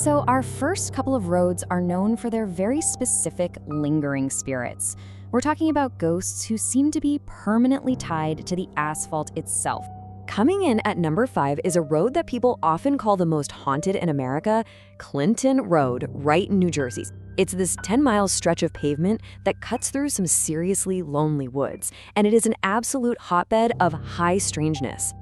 So our first couple of roads are known for their very specific lingering spirits. We're talking about ghosts who seem to be permanently tied to the asphalt itself. Coming in at number 5 is a road that people often call the most haunted in America, Clinton Road, right in New Jersey. It's this 10-mile stretch of pavement that cuts through some seriously lonely woods, and it is an absolute hotbed of high strangeness.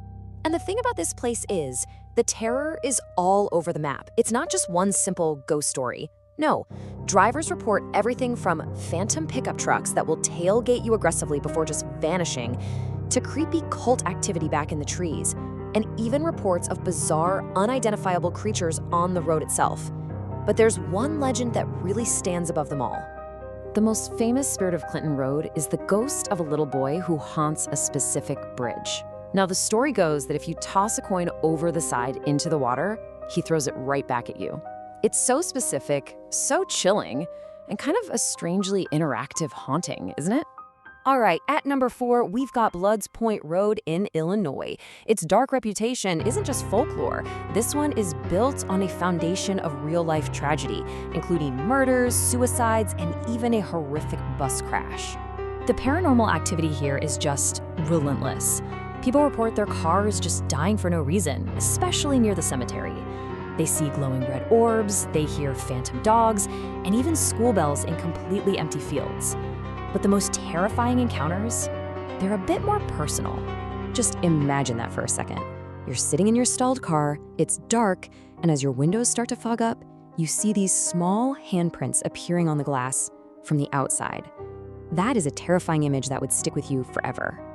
And the thing about this place is, the terror is all over the map. It's not just one simple ghost story. No, drivers report everything from phantom pickup trucks that will tailgate you aggressively before just vanishing, to creepy cult activity back in the trees, and even reports of bizarre, unidentifiable creatures on the road itself. But there's one legend that really stands above them all. The most famous spirit of Clinton Road is the ghost of a little boy who haunts a specific bridge. Now, the story goes that if you toss a coin over the side into the water, he throws it right back at you. It's so specific, so chilling, and kind of a strangely interactive haunting, isn't it? All right, at number 4, we've got Blood's Point Road in Illinois. Its dark reputation isn't just folklore. This one is built on a foundation of real-life tragedy, including murders, suicides, and even a horrific bus crash. The paranormal activity here is just relentless. People report their cars just dying for no reason, especially near the cemetery. They see glowing red orbs, they hear phantom dogs, and even school bells in completely empty fields. But the most terrifying encounters, they're a bit more personal. Just imagine that for a second. You're sitting in your stalled car, it's dark, and as your windows start to fog up, you see these small handprints appearing on the glass from the outside. That is a terrifying image that would stick with you forever.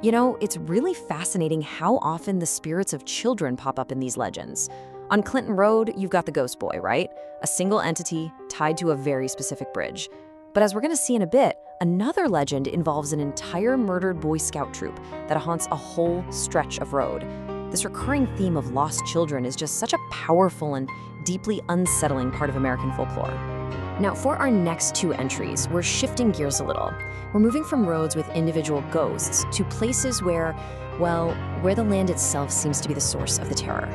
You know, it's really fascinating how often the spirits of children pop up in these legends. On Clinton Road, you've got the ghost boy, right? A single entity tied to a very specific bridge. But as we're gonna see in a bit, another legend involves an entire murdered Boy Scout troop that haunts a whole stretch of road. This recurring theme of lost children is just such a powerful and deeply unsettling part of American folklore. Now, for our next 2 entries, we're shifting gears a little. We're moving from roads with individual ghosts to places where, well, where the land itself seems to be the source of the terror.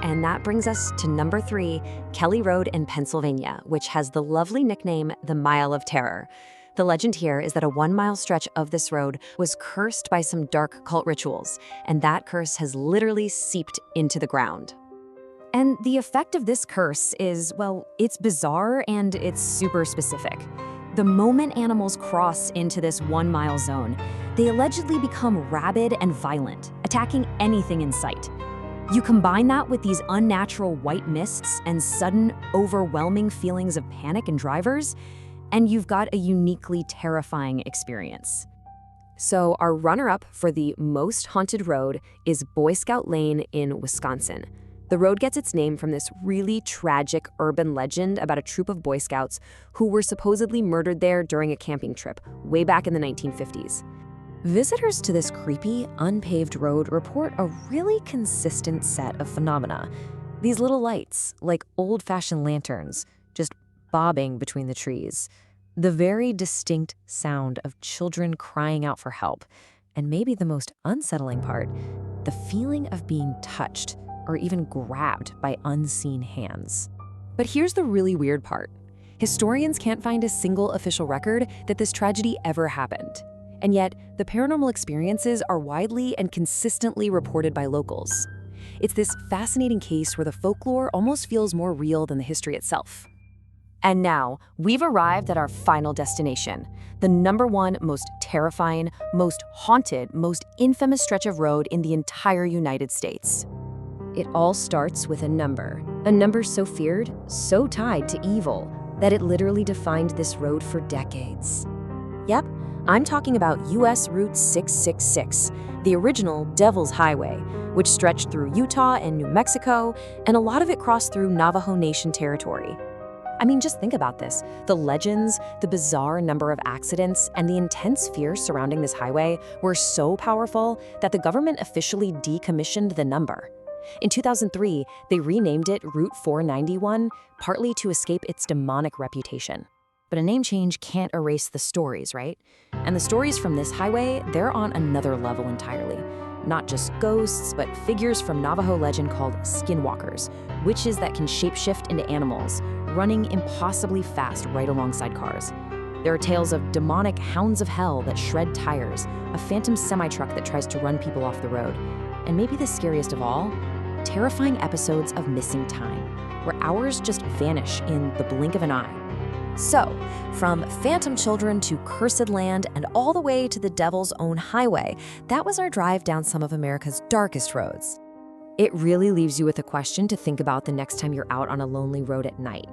And that brings us to number 3, Kelly Road in Pennsylvania, which has the lovely nickname, the Mile of Terror. The legend here is that a 1-mile stretch of this road was cursed by some dark cult rituals, and that curse has literally seeped into the ground. And the effect of this curse is, well, it's bizarre and it's super specific. The moment animals cross into this 1-mile zone, they allegedly become rabid and violent, attacking anything in sight. You combine that with these unnatural white mists and sudden, overwhelming feelings of panic in drivers, and you've got a uniquely terrifying experience. So our runner-up for the most haunted road is Boy Scout Lane in Wisconsin. The road gets its name from this really tragic urban legend about a troop of Boy Scouts who were supposedly murdered there during a camping trip way back in the 1950s. Visitors to this creepy, unpaved road report a really consistent set of phenomena. These little lights, like old-fashioned lanterns, just bobbing between the trees. The very distinct sound of children crying out for help. And maybe the most unsettling part, the feeling of being touched or even grabbed by unseen hands. But here's the really weird part. Historians can't find a single official record that this tragedy ever happened. And yet, the paranormal experiences are widely and consistently reported by locals. It's this fascinating case where the folklore almost feels more real than the history itself. And now, we've arrived at our final destination, the #1 most terrifying, most haunted, most infamous stretch of road in the entire United States. It all starts with a number so feared, so tied to evil, that it literally defined this road for decades. Yep, I'm talking about US Route 666, the original Devil's Highway, which stretched through Utah and New Mexico, and a lot of it crossed through Navajo Nation territory. I mean, just think about this. The legends, the bizarre number of accidents, and the intense fear surrounding this highway were so powerful that the government officially decommissioned the number. In 2003, they renamed it Route 491, partly to escape its demonic reputation. But a name change can't erase the stories, right? And the stories from this highway, they're on another level entirely. Not just ghosts, but figures from Navajo legend called Skinwalkers, witches that can shapeshift into animals, running impossibly fast right alongside cars. There are tales of demonic hounds of hell that shred tires, a phantom semi-truck that tries to run people off the road, and maybe the scariest of all, terrifying episodes of missing time, where hours just vanish in the blink of an eye. So, from phantom children to cursed land and all the way to the devil's own highway, that was our drive down some of America's darkest roads. It really leaves you with a question to think about the next time you're out on a lonely road at night.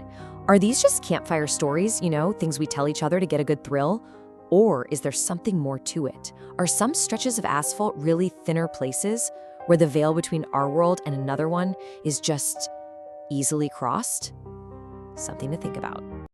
Are these just campfire stories, things we tell each other to get a good thrill? Or is there something more to it? Are some stretches of asphalt really thinner places where the veil between our world and another one is just easily crossed? Something to think about.